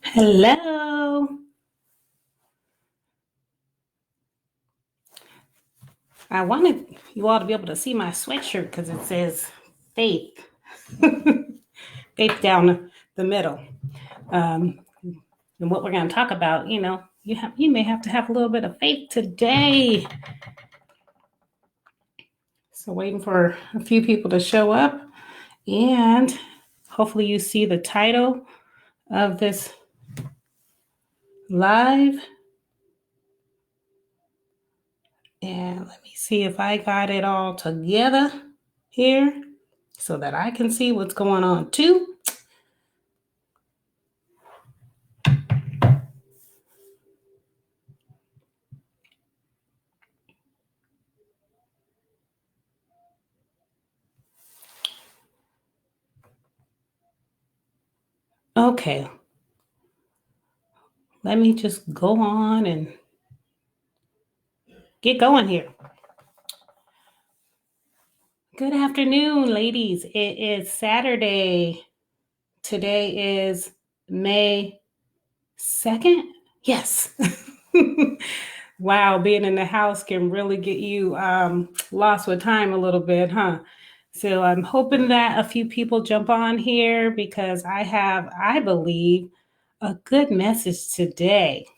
Hello. I wanted you all to be able to see my sweatshirt because it says faith, faith down the middle. Um, and what we're going to talk about, you may have to have a little bit of faith today. So waiting for a few people to show up, and hopefully you see the title of this live. And let me see if I got it all together here so that I can see what's going on too. Okay, let me just go on and get going here. Good afternoon, ladies. It is Saturday. Today is May 2nd. Yes. Wow, being in the house can really get you lost with time a little bit, huh? So I'm hoping that a few people jump on here because I have, I believe, a good message today.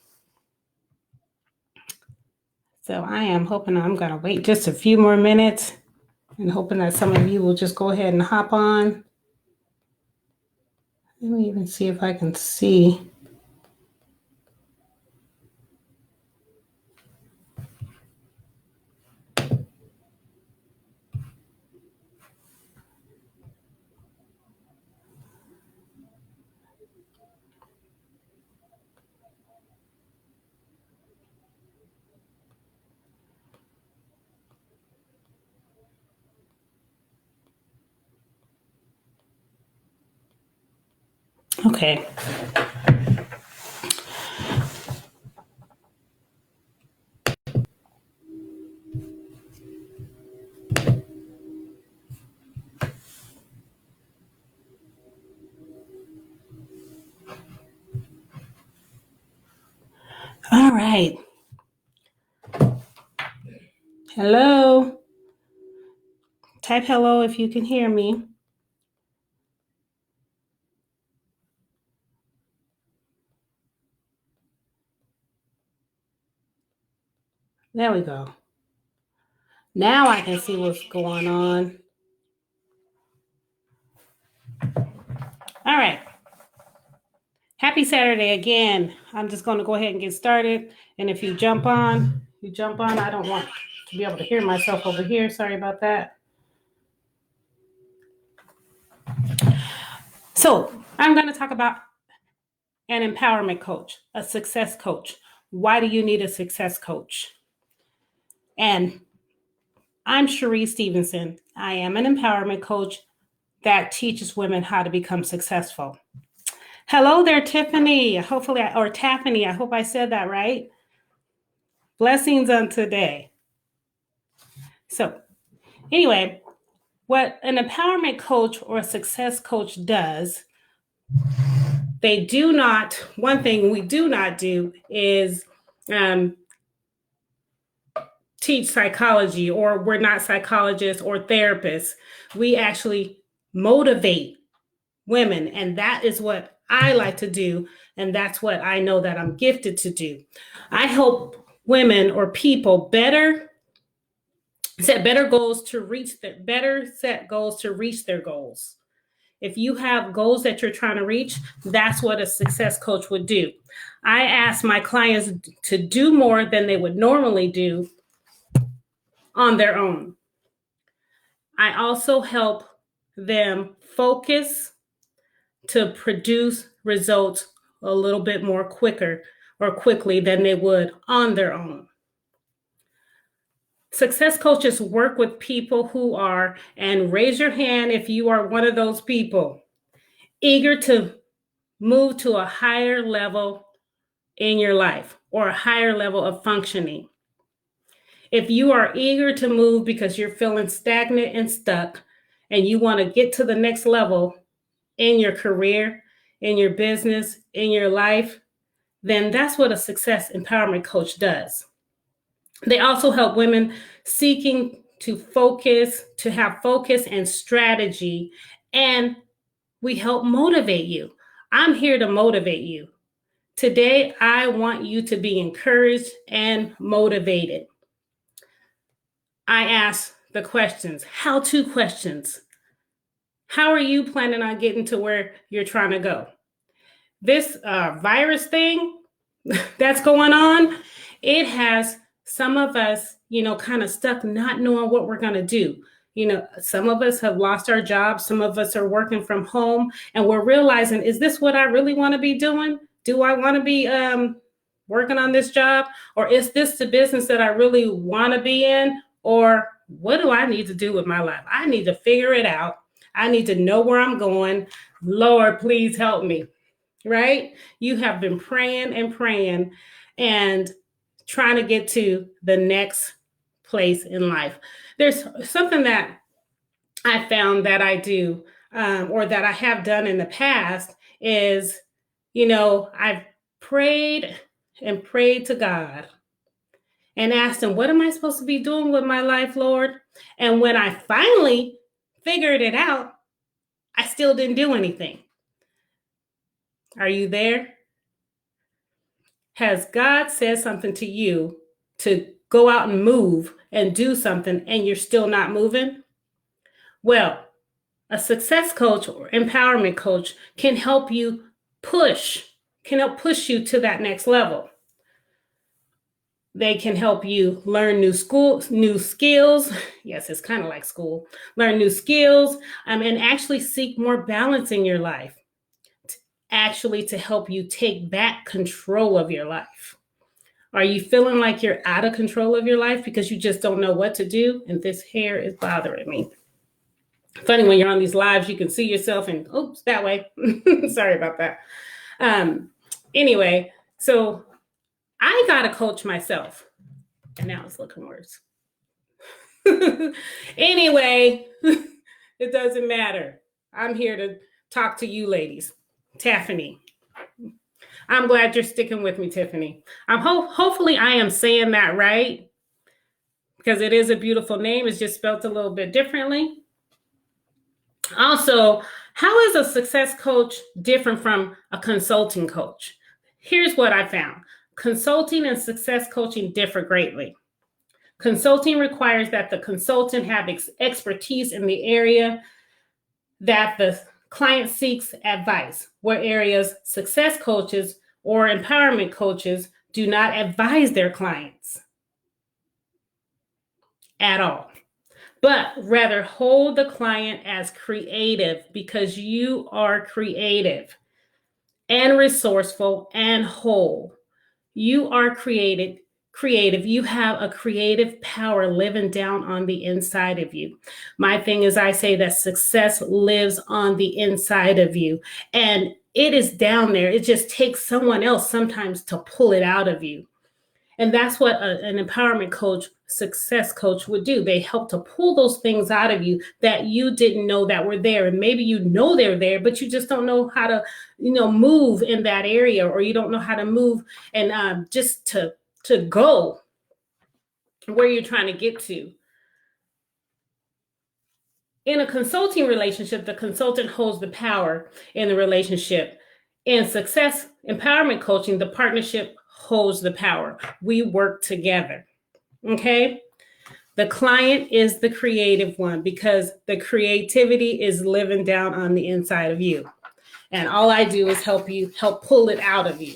So I am hoping I'm going to wait just a few more minutes and hoping that some of you will just go ahead and hop on. Let me even see if I can see. Okay. All right. Hello. Type hello if you can hear me. There we go. Now I can see what's going on. All right. Happy Saturday again. I'm just going to go ahead and get started. And if you jump on, you jump on. I don't want to be able to hear myself over here. Sorry about that. So I'm going to talk about an empowerment coach, a success coach. Why do you need a success coach? And I'm Sherrea Stevenson. I am an empowerment coach that teaches women how to become successful. Hello there, Tiffany. Or Taffany. I hope I said that right. Blessings on today. So, anyway, what an empowerment coach or a success coach does, one thing we do not do is teach psychology, or we're not psychologists or therapists. We actually motivate women, and that is what I like to do, and that's what I know that I'm gifted to do. I help women or people set goals to reach their goals. If you have goals that you're trying to reach, that's what a success coach would do. I ask my clients to do more than they would normally do on their own. I also help them focus to produce results a little bit more quickly than they would on their own. Success coaches work with people who are, and raise your hand if you are one of those people, eager to move to a higher level in your life or a higher level of functioning. If you are eager to move because you're feeling stagnant and stuck and you want to get to the next level in your career, in your business, in your life, then that's what a success empowerment coach does. They also help women seeking to have focus and strategy, and we help motivate you. I'm here to motivate you. Today, I want you to be encouraged and motivated. I ask the questions, how-to questions. How are you planning on getting to where you're trying to go? This virus thing that's going on, it has some of us, kind of stuck not knowing what we're going to do. Some of us have lost our jobs. Some of us are working from home, and we're realizing, is this what I really want to be doing? Do I want to be working on this job? Or is this the business that I really want to be in? Or what do I need to do with my life? I need to figure it out. I need to know where I'm going. Lord, please help me. Right? You have been praying and trying to get to the next place in life. There's something that I found that I do, or that I have done in the past is, I've prayed and prayed to God and asked him, what am I supposed to be doing with my life, Lord? And when I finally figured it out, I still didn't do anything. Are you there? Has God said something to you to go out and move and do something and you're still not moving? Well, a success coach or empowerment coach can help you push you to that next level. They can help you learn new skills. Yes, it's kind of like school. Learn new skills, and actually seek more balance in your life. Actually, to help you take back control of your life. Are you feeling like you're out of control of your life because you just don't know what to do? And this hair is bothering me. Funny, when you're on these lives, you can see yourself and, oops, that way. Sorry about that. Anyway, so I got to coach myself. And now it's looking worse. Anyway, it doesn't matter. I'm here to talk to you ladies. Tiffany. I'm glad you're sticking with me, Tiffany. Hopefully I am saying that right, because it is a beautiful name. It's just spelled a little bit differently. Also, how is a success coach different from a consulting coach? Here's what I found. Consulting and success coaching differ greatly. Consulting requires that the consultant have expertise in the area that the client seeks advice, whereas success coaches or empowerment coaches do not advise their clients at all, but rather hold the client as creative, because you are creative and resourceful and whole. You are creative. You have a creative power living down on the inside of you. My thing is, I say that success lives on the inside of you, and it is down there. It just takes someone else sometimes to pull it out of you. And that's what an empowerment coach, success coach would do. They help to pull those things out of you that you didn't know that were there. And maybe you know they're there, but you just don't know how to, move in that area, or you don't know how to move and just to go where you're trying to get to. In a consulting relationship, the consultant holds the power in the relationship. In success empowerment coaching, the partnership holds the power. We work together. Okay? The client is the creative one, because the creativity is living down on the inside of you. And all I do is help pull it out of you.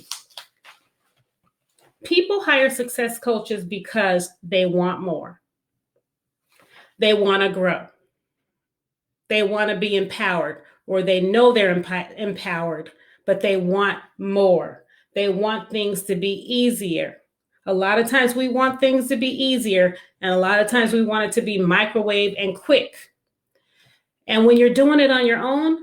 People hire success coaches because they want more. They want to grow. They want to be empowered, or they know they're empowered, but they want more. They want things to be easier. A lot of times we want things to be easier, and a lot of times we want it to be microwave and quick. And when you're doing it on your own,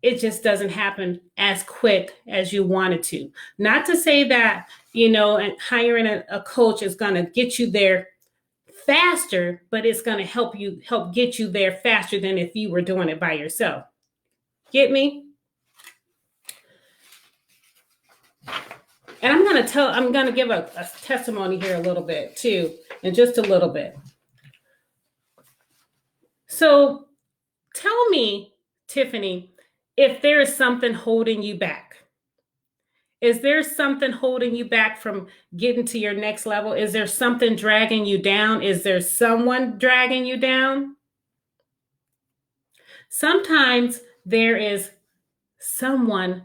it just doesn't happen as quick as you want it to. Not to say that, and hiring a coach is going to get you there faster, but it's going to help get you there faster than if you were doing it by yourself. Get me? And I'm going to give a testimony here a little bit too, in just a little bit. So tell me, Tiffany, if there is something holding you back. Is there something holding you back from getting to your next level? Is there something dragging you down? Is there someone dragging you down? Sometimes there is someone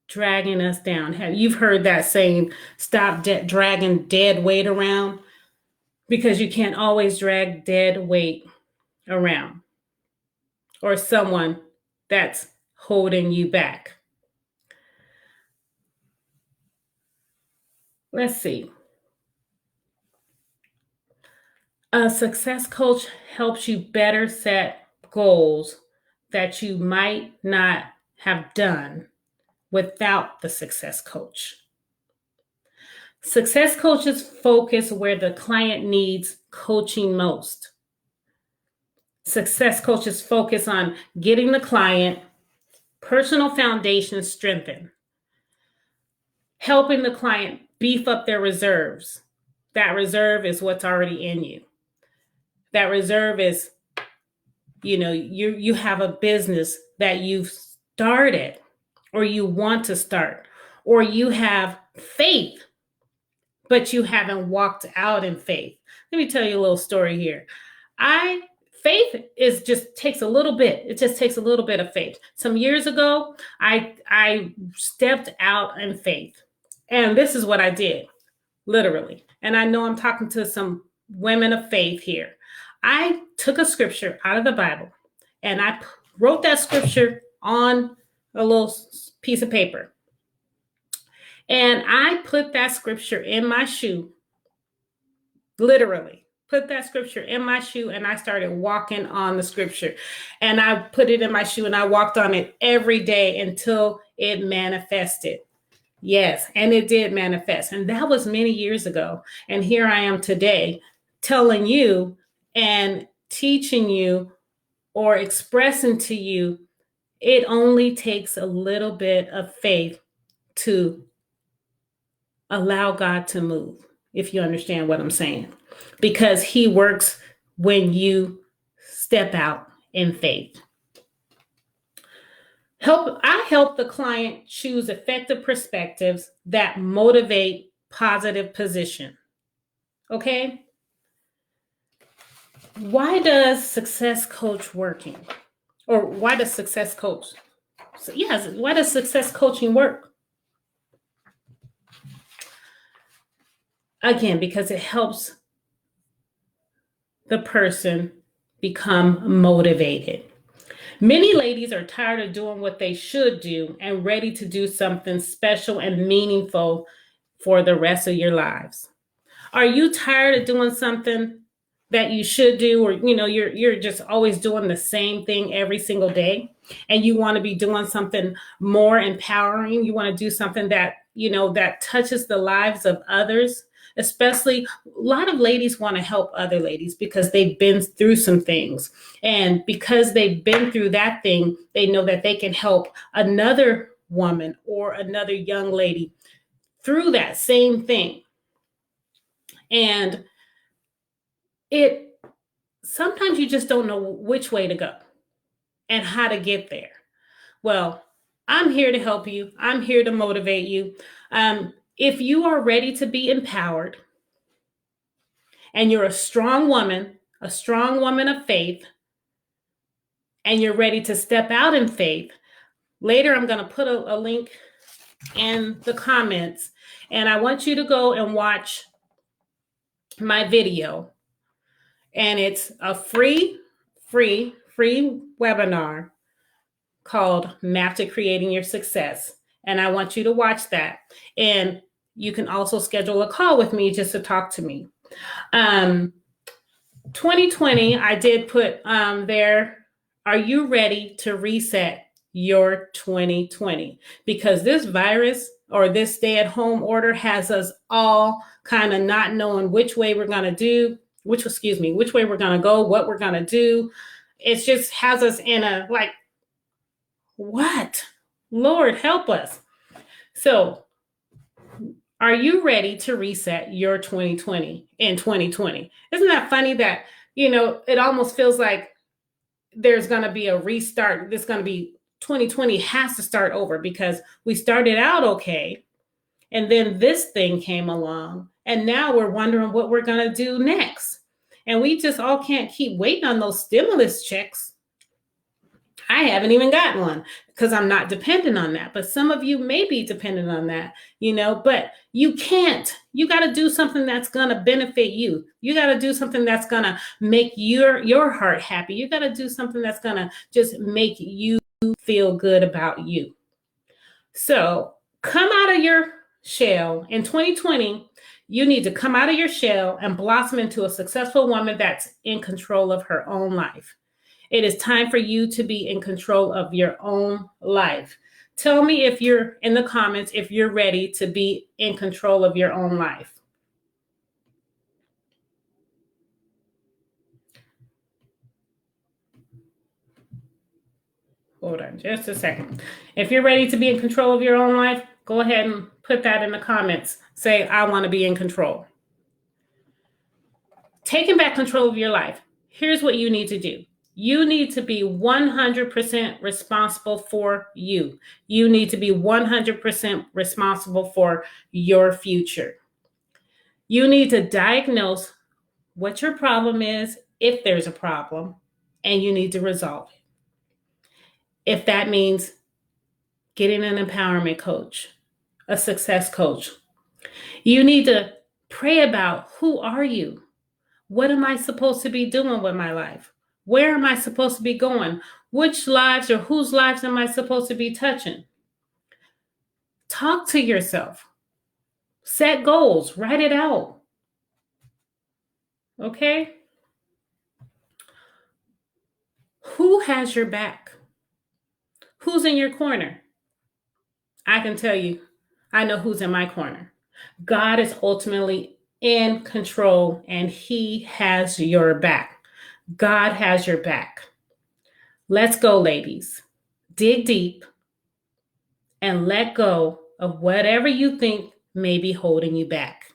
dragging us down. You've heard that saying, stop dragging dead weight around, because you can't always drag dead weight around or someone that's holding you back. Let's see. A success coach helps you better set goals that you might not have done without the success coach. Success coaches focus where the client needs coaching most. Success coaches focus on getting the client personal foundation strengthened, helping the client beef up their reserves. That reserve is what's already in you. That reserve is, you have a business that you've started or you want to start, or you have faith, but you haven't walked out in faith. Let me tell you a little story here. Faith takes a little bit. It just takes a little bit of faith. Some years ago, I stepped out in faith. And this is what I did, literally. And I know I'm talking to some women of faith here. I took a scripture out of the Bible and I wrote that scripture on a little piece of paper. And I put that scripture in my shoe, literally. Put that scripture in my shoe and I started walking on the scripture. And I put it in my shoe and I walked on it every day until it manifested. Yes, and it did manifest. And that was many years ago. And here I am today telling you and teaching you or expressing to you, it only takes a little bit of faith to allow God to move, if you understand what I'm saying. Because he works when you step out in faith. I help the client choose effective perspectives that motivate positive position. Okay? Why does success coach working? Or why does success coach? Why does success coaching work? Again, because it helps the person become motivated. Many ladies are tired of doing what they should do and ready to do something special and meaningful for the rest of your lives. Are you tired of doing something that you should do, or you're just always doing the same thing every single day, and you want to be doing something more empowering? You want to do something that that touches the lives of others. Especially, a lot of ladies want to help other ladies because they've been through some things. And because they've been through that thing, they know that they can help another woman or another young lady through that same thing. And sometimes you just don't know which way to go and how to get there. Well, I'm here to help you. I'm here to motivate you. If you are ready to be empowered and you're a strong woman of faith, and you're ready to step out in faith, later I'm going to put a link in the comments, and I want you to go and watch my video. And it's a free webinar called Map to Creating Your Success. And I want you to watch that. And you can also schedule a call with me just to talk to me. 2020, I did put there, are you ready to reset your 2020? Because this virus or this stay-at-home order has us all kind of not knowing which way we're going to do which way we're going to go, what we're going to do. It just has us in a like, what? Lord, help us. So, are you ready to reset your 2020 in 2020? Isn't that funny that, it almost feels like there's going to be a restart. This going to be 2020 has to start over because we started out okay. And then this thing came along. And now we're wondering what we're going to do next. And we just all can't keep waiting on those stimulus checks. I haven't even gotten one because I'm not dependent on that. But some of you may be dependent on that, but you can't. You got to do something that's going to benefit you. You got to do something that's going to make your heart happy. You got to do something that's going to just make you feel good about you. So come out of your shell in 2020. You need to come out of your shell and blossom into a successful woman that's in control of her own life. It is time for you to be in control of your own life. Tell me if you're in the comments, if you're ready to be in control of your own life. Hold on just a second. If you're ready to be in control of your own life, go ahead and put that in the comments. Say, I want to be in control. Taking back control of your life. Here's what you need to do. You need to be 100% responsible for you. You need to be 100% responsible for your future. You need to diagnose what your problem is, if there's a problem, and you need to resolve it. If that means getting an empowerment coach, a success coach, you need to pray about who are you? What am I supposed to be doing with my life? Where am I supposed to be going? Which lives or whose lives am I supposed to be touching? Talk to yourself. Set goals. Write it out. Okay? Who has your back? Who's in your corner? I can tell you, I know who's in my corner. God is ultimately in control and He has your back. God has your back. Let's go, ladies. Dig deep and let go of whatever you think may be holding you back.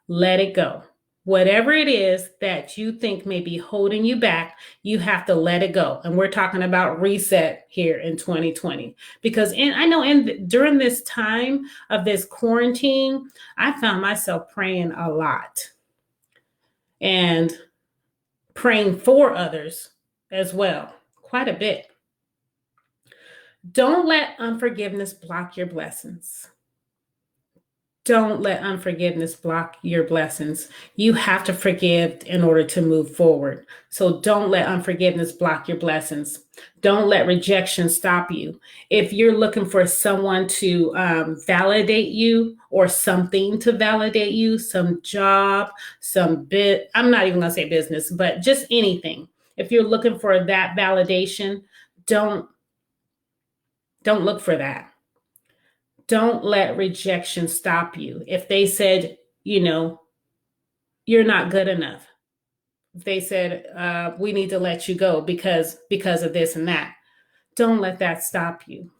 Let it go. Whatever it is that you think may be holding you back, you have to let it go. And we're talking about reset here in 2020. Because during this time of this quarantine, I found myself praying a lot and praying for others as well, quite a bit. Don't let unforgiveness block your blessings. Don't let unforgiveness block your blessings. You have to forgive in order to move forward. So don't let unforgiveness block your blessings. Don't let rejection stop you. If you're looking for someone to validate you or something to validate you, some job, I'm not even going to say business, but just anything. If you're looking for that validation, don't look for that. Don't let rejection stop you. If they said, you're not good enough. If they said, we need to let you go because of this and that, don't let that stop you.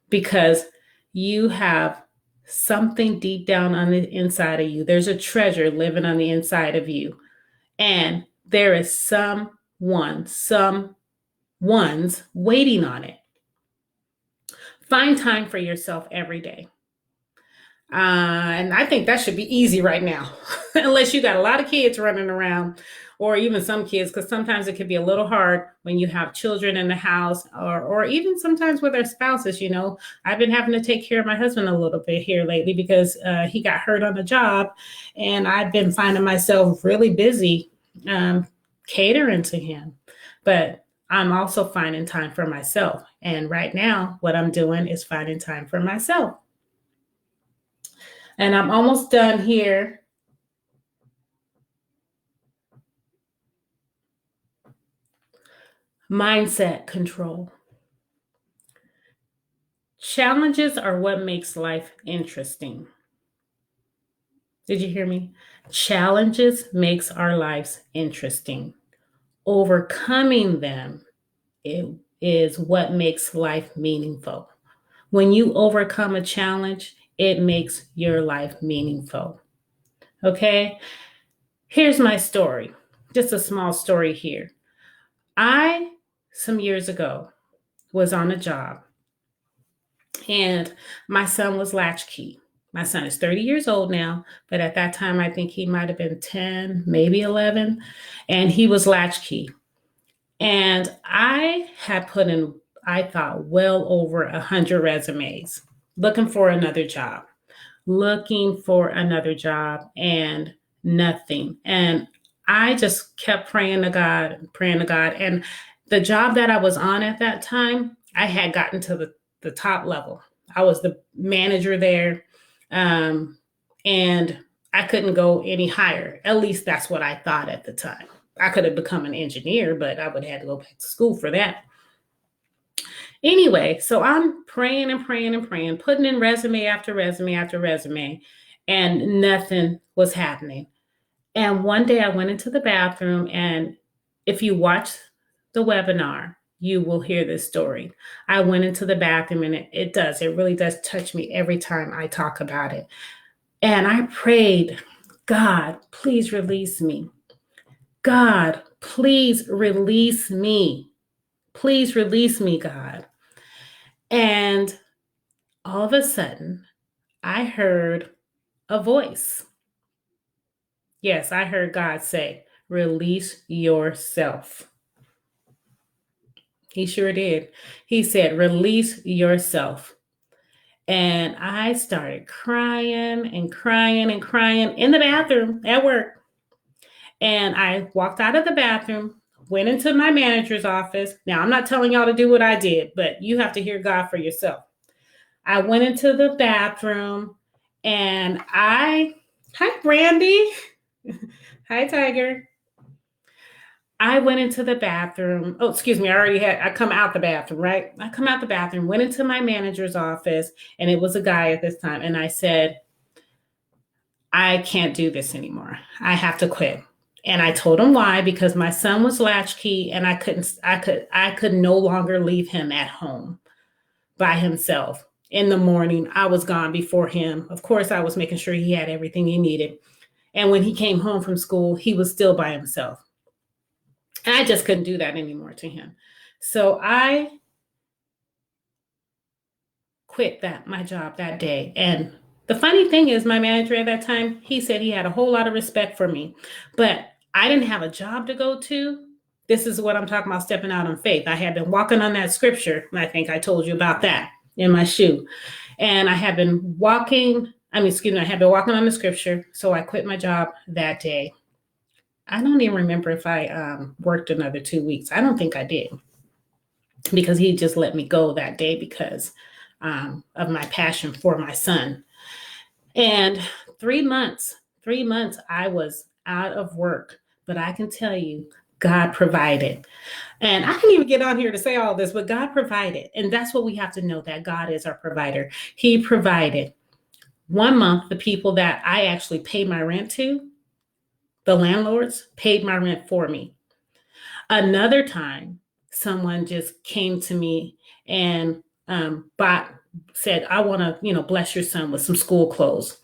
Because you have something deep down on the inside of you. There's a treasure living on the inside of you. And there is some ones waiting on it. Find time for yourself every day. And I think that should be easy right now, unless you got a lot of kids running around, or even some kids, because sometimes it can be a little hard when you have children in the house, or even sometimes with our spouses. I've been having to take care of my husband a little bit here lately because he got hurt on the job, and I've been finding myself really busy catering to him. But I'm also finding time for myself. And right now, what I'm doing is finding time for myself. And I'm almost done here. Mindset control. Challenges are what makes life interesting. Did you hear me? Challenges makes our lives interesting. Overcoming them it is what makes life meaningful. When you overcome a challenge, it makes your life meaningful. Okay? Here's my story. Just a small story here. I, some years ago, was on a job and my son was latchkey. My son is 30 years old now, but at that time, I think he might have been 10, maybe 11, and he was latchkey. And I had put in, I thought, well over 100 resumes looking for another job, and nothing. And I just kept praying to God, praying to God. And the job that I was on at that time, I had gotten to the top level. I was the manager there. Um, and I couldn't go any higher. At least that's what I thought at the time. I could have become an engineer, but I would have had to go back to school for that. Anyway, so I'm praying and praying and praying, putting in resume after resume after resume, and nothing was happening. And one day I went into the bathroom, and if you watch the webinar, you will hear this story. I went into the bathroom, and it really does touch me every time I talk about it. And I prayed, God, please release me. God, please release me. Please release me, God. And all of a sudden, I heard a voice. Yes, I heard God say, release yourself. He sure did. He said, release yourself. And I started crying and crying and crying in the bathroom at work. And I walked out of the bathroom, went into my manager's office. Now, I'm not telling y'all to do what I did, but you have to hear God for yourself. I went into the bathroom and hi, Brandy. Hi, Tiger. I went into the bathroom. Oh, excuse me. I come out the bathroom, right? I come out the bathroom, went into my manager's office, and it was a guy at this time. And I said, I can't do this anymore. I have to quit. And I told him why, because my son was latchkey and I could no longer leave him at home by himself. In the morning, I was gone before him. Of course, I was making sure he had everything he needed. And when he came home from school, he was still by himself. And I just couldn't do that anymore to him. So I quit my job that day. And the funny thing is, my manager at that time, he said he had a whole lot of respect for me, but I didn't have a job to go to. This is what I'm talking about, stepping out on faith. I had been walking on that scripture, and I think I told you about that in my shoe. And I had been walking, I had been walking on the scripture. So I quit my job that day. I don't even remember if I worked another 2 weeks. I don't think I did, because he just let me go that day because of my passion for my son. And 3 months I was out of work, but I can tell you, God provided. And I didn't even get on here to say all this, but God provided. And that's what we have to know, that God is our provider. He provided. 1 month, the people that I actually paid my rent to, the landlords, paid my rent for me. Another time, someone just came to me and said, I want to, bless your son with some school clothes.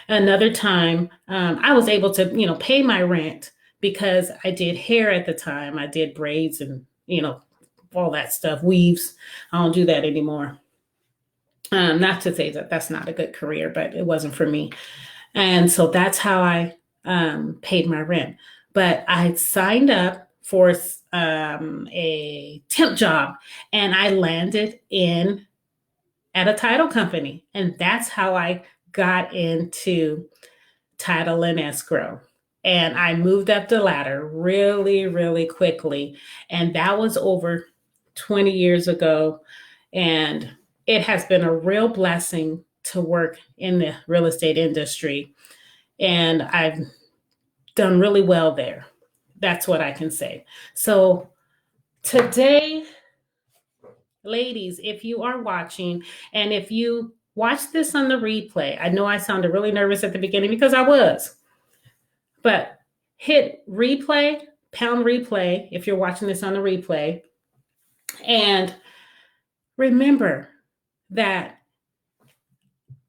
Another time, I was able to, pay my rent because I did hair at the time. I did braids and, all that stuff, weaves. I don't do that anymore. Not to say that that's not a good career, but it wasn't for me. And so that's how I paid my rent. But I signed up for a temp job, and I landed at a title company. And that's how I got into title and escrow. And I moved up the ladder really, really quickly. And that was over 20 years ago. And it has been a real blessing to work in the real estate industry. And I've done really well there. That's what I can say. So today, ladies, if you are watching and if you watch this on the replay. I know I sounded really nervous at the beginning because I was, but hit replay, pound replay if you're watching this on the replay. And remember that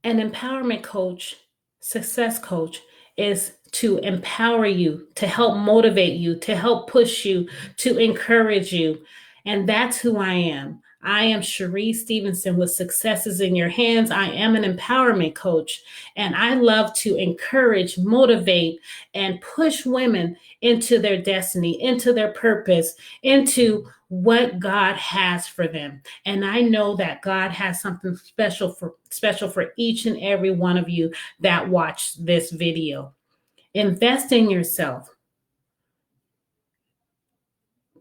an empowerment coach, success coach, is to empower you, to help motivate you, to help push you, to encourage you. And that's who I am. I am Sherrea Stevenson with Successes in Your Hands. I am an empowerment coach, and I love to encourage, motivate, and push women into their destiny, into their purpose, into what God has for them. And I know that God has something special for each and every one of you that watch this video. Invest in yourself.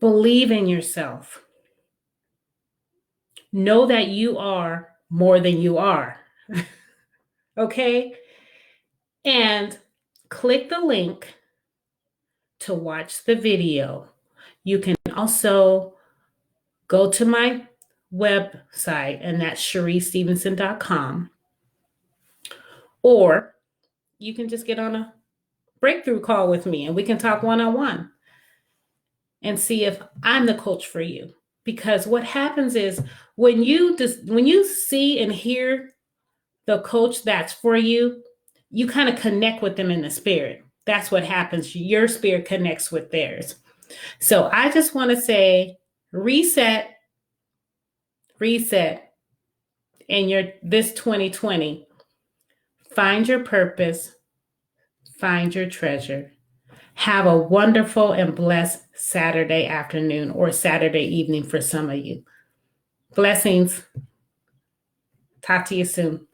Believe in yourself. Know that you are more than you are. Okay? And click the link to watch the video. You can also go to my website, and that's SherreaStevenson.com. Or you can just get on a breakthrough call with me and we can talk one-on-one and see if I'm the coach for you. Because what happens is when you see and hear the coach that's for you, you kind of connect with them in the spirit. That's what happens. Your spirit connects with theirs. So I just want to say reset in this 2020. Find your purpose, find your treasure. Have a wonderful and blessed Saturday afternoon or Saturday evening for some of you. Blessings. Talk to you soon.